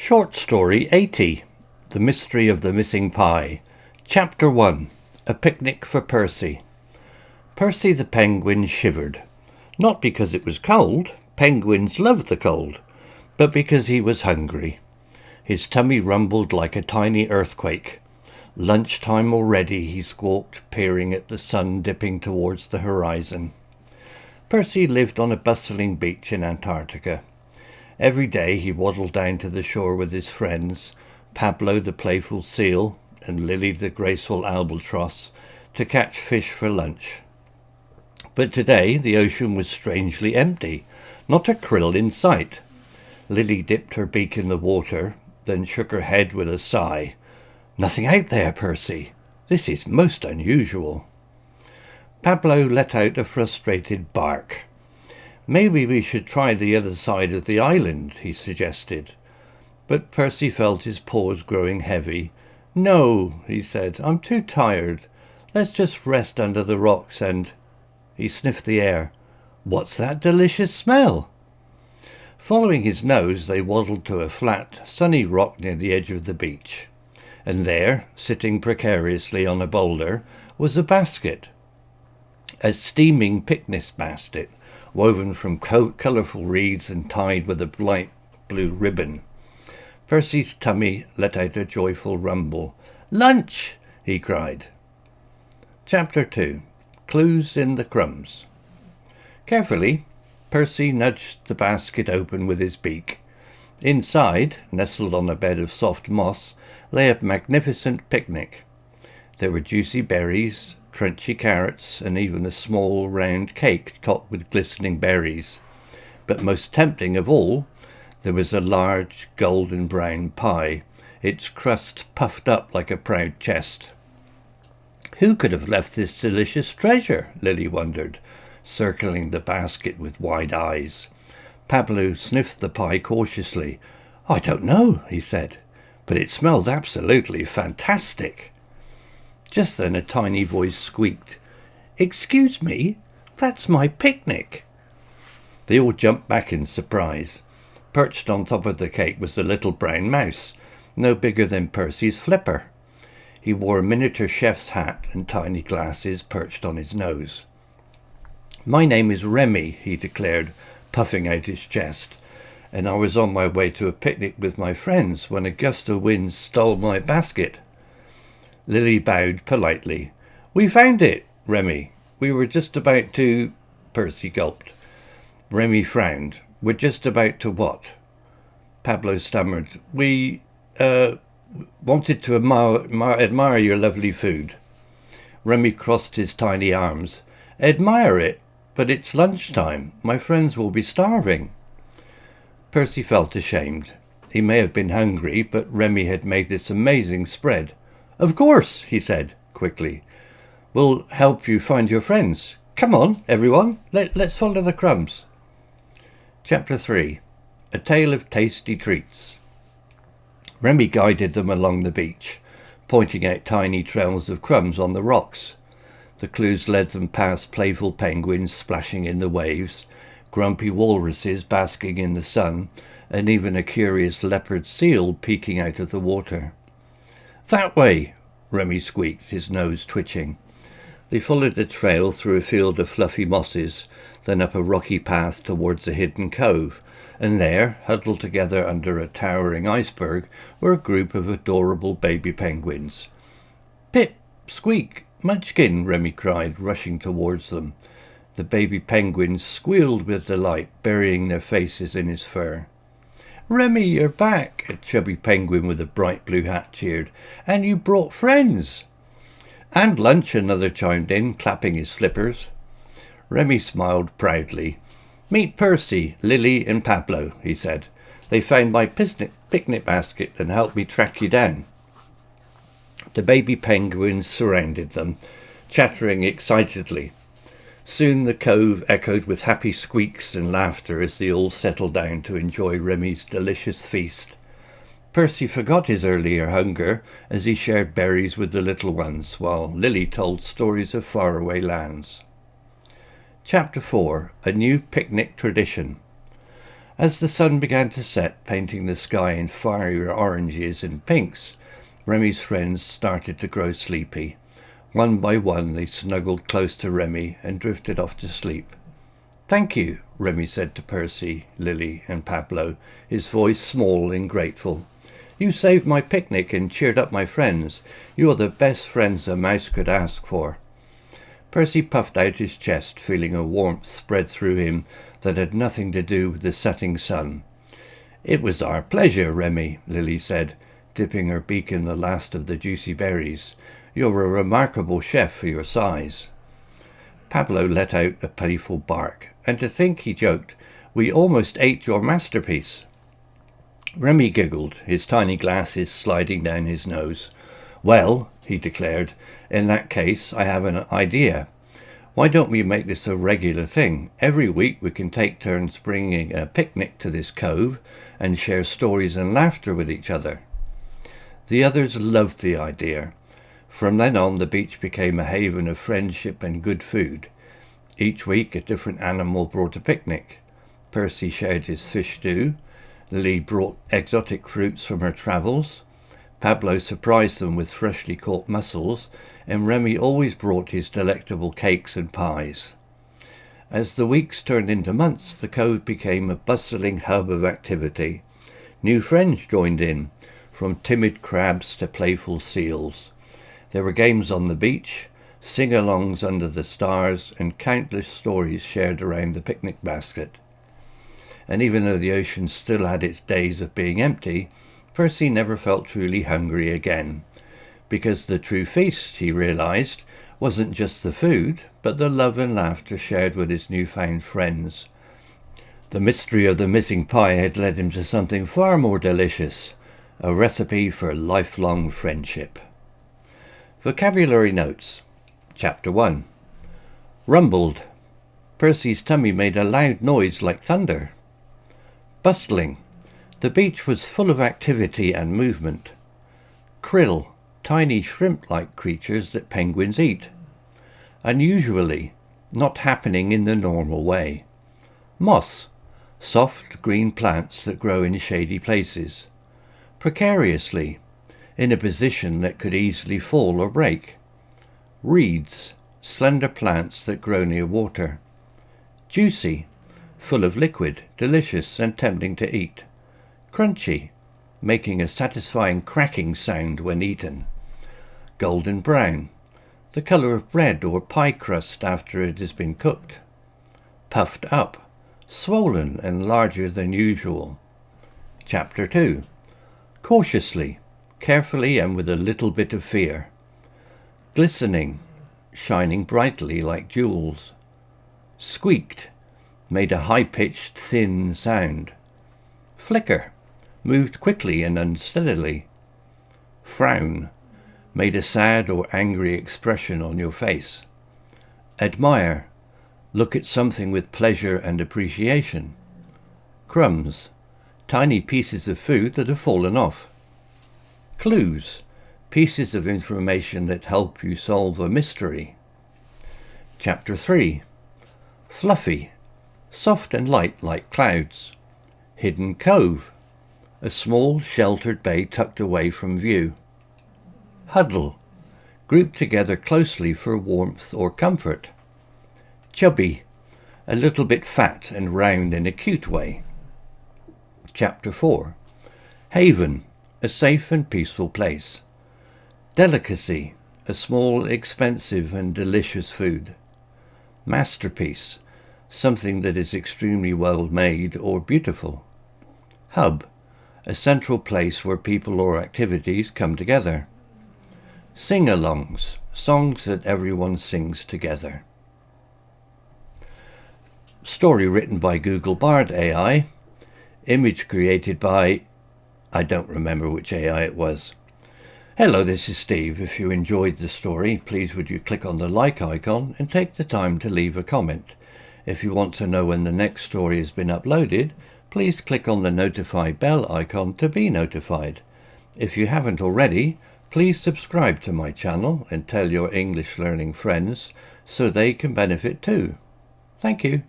Short Story 80, The Mystery of the Missing Pie. Chapter 1, A Picnic for Percy. Percy the penguin shivered. Not because it was cold, penguins love the cold, but because he was hungry. His tummy rumbled like a tiny earthquake. Lunchtime already, he squawked, peering at the sun dipping towards the horizon. Percy lived on a bustling beach in Antarctica. Every day he waddled down to the shore with his friends, Pablo the playful seal and Lily the graceful albatross, to catch fish for lunch. But today the ocean was strangely empty, not a krill in sight. Lily dipped her beak in the water, then shook her head with a sigh. "Nothing out there, Percy. This is most unusual." Pablo let out a frustrated bark. "Maybe we should try the other side of the island," he suggested. But Percy felt his paws growing heavy. "No," he said, "I'm too tired. Let's just rest under the rocks and—" He sniffed the air. "What's that delicious smell?" Following his nose, they waddled to a flat, sunny rock near the edge of the beach. And there, sitting precariously on a boulder, was a basket. A steaming picnic basket, woven from colourful reeds and tied with a light blue ribbon. Percy's tummy let out a joyful rumble. "Lunch!" he cried. Chapter 2. Clues in the Crumbs. Carefully, Percy nudged the basket open with his beak. Inside, nestled on a bed of soft moss, lay a magnificent picnic. There were juicy berries, crunchy carrots, and even a small round cake topped with glistening berries. But most tempting of all, there was a large golden brown pie, its crust puffed up like a proud chest. Who could have left this delicious treasure? Lily wondered, circling the basket with wide eyes. Pablo sniffed the pie cautiously. "I don't know," he said, "but it smells absolutely fantastic." Just then a tiny voice squeaked, "Excuse me, that's my picnic." They all jumped back in surprise. Perched on top of the cake was the little brown mouse, no bigger than Percy's flipper. He wore a miniature chef's hat and tiny glasses perched on his nose. "My name is Remy," he declared, puffing out his chest, "and I was on my way to a picnic with my friends when a gust of wind stole my basket." Lily bowed politely. "We found it, Remy. We were just about to—" Percy gulped. Remy frowned. "We're just about to what?" Pablo stammered. We wanted to admire your lovely food." Remy crossed his tiny arms. "Admire it? But it's lunchtime. My friends will be starving." Percy felt ashamed. He may have been hungry, but Remy had made this amazing spread. "Of course," he said, quickly. "We'll help you find your friends. Come on, everyone. Let's follow the crumbs." Chapter 3. A Tale of Tasty Treats. Remy guided them along the beach, pointing out tiny trails of crumbs on the rocks. The clues led them past playful penguins splashing in the waves, grumpy walruses basking in the sun, and even a curious leopard seal peeking out of the water. "That way," Remy squeaked, his nose twitching. They followed the trail through a field of fluffy mosses, then up a rocky path towards a hidden cove, and there, huddled together under a towering iceberg, were a group of adorable baby penguins. "Pip! Squeak! Munchkin!" Remy cried, rushing towards them. The baby penguins squealed with delight, burying their faces in his fur. "Remy, you're back!" a chubby penguin with a bright blue hat cheered. "And you brought friends!" "And lunch," another chimed in, clapping his flippers. Remy smiled proudly. "Meet Percy, Lily and Pablo," he said. "They found my picnic basket and helped me track you down." The baby penguins surrounded them, chattering excitedly. Soon the cove echoed with happy squeaks and laughter as they all settled down to enjoy Remy's delicious feast. Percy forgot his earlier hunger as he shared berries with the little ones, while Lily told stories of faraway lands. Chapter 4. A New Picnic Tradition. As the sun began to set, painting the sky in fiery oranges and pinks, Remy's friends started to grow sleepy. One by one they snuggled close to Remy and drifted off to sleep. "Thank you," Remy said to Percy, Lily and Pablo, his voice small and grateful. "You saved my picnic and cheered up my friends. You are the best friends a mouse could ask for." Percy puffed out his chest, feeling a warmth spread through him that had nothing to do with the setting sun. "It was our pleasure, Remy," Lily said, dipping her beak in the last of the juicy berries. "You're a remarkable chef for your size." Pablo let out a playful bark. "And to think," he joked, "we almost ate your masterpiece." Remy giggled, his tiny glasses sliding down his nose. "Well," he declared, "in that case I have an idea. Why don't we make this a regular thing? Every week we can take turns bringing a picnic to this cove and share stories and laughter with each other." The others loved the idea. From then on, the beach became a haven of friendship and good food. Each week a different animal brought a picnic. Percy shared his fish stew. Lily brought exotic fruits from her travels. Pablo surprised them with freshly caught mussels, and Remy always brought his delectable cakes and pies. As the weeks turned into months, the cove became a bustling hub of activity. New friends joined in, from timid crabs to playful seals. There were games on the beach, sing-alongs under the stars, and countless stories shared around the picnic basket. And even though the ocean still had its days of being empty, Percy never felt truly hungry again, because the true feast, he realized, wasn't just the food, but the love and laughter shared with his newfound friends. The mystery of the missing pie had led him to something far more delicious, a recipe for lifelong friendship. Vocabulary notes. Chapter 1. Rumbled. Percy's tummy made a loud noise like thunder. Bustling. The beach was full of activity and movement. Krill. Tiny shrimp-like creatures that penguins eat. Unusually. Not happening in the normal way. Moss. Soft green plants that grow in shady places. Precariously. In a position that could easily fall or break. Reeds. Slender plants that grow near water. Juicy. Full of liquid, delicious and tempting to eat. Crunchy. Making a satisfying cracking sound when eaten. Golden brown. The colour of bread or pie crust after it has been cooked. Puffed up. Swollen and larger than usual. Chapter 2. Cautiously. Carefully and with a little bit of fear. Glistening. Shining brightly like jewels. Squeaked. Made a high-pitched, thin sound. Flicker. Moved quickly and unsteadily. Frown. Made a sad or angry expression on your face. Admire. Look at something with pleasure and appreciation. Crumbs. Tiny pieces of food that have fallen off. Clues. Pieces of information that help you solve a mystery. Chapter 3. Fluffy. Soft and light like clouds. Hidden cove. A small sheltered bay tucked away from view. Huddle. Grouped together closely for warmth or comfort. Chubby. A little bit fat and round in a cute way. Chapter 4. Haven. A safe and peaceful place. Delicacy. A small, expensive and delicious food. Masterpiece. Something that is extremely well made or beautiful. Hub. A central place where people or activities come together. Sing-alongs. Songs that everyone sings together. Story written by Google Bard AI. Image created by... I don't remember which AI it was. Hello, this is Steve. If you enjoyed the story, please would you click on the like icon and take the time to leave a comment. If you want to know when the next story has been uploaded, please click on the notify bell icon to be notified. If you haven't already, please subscribe to my channel and tell your English learning friends so they can benefit too. Thank you.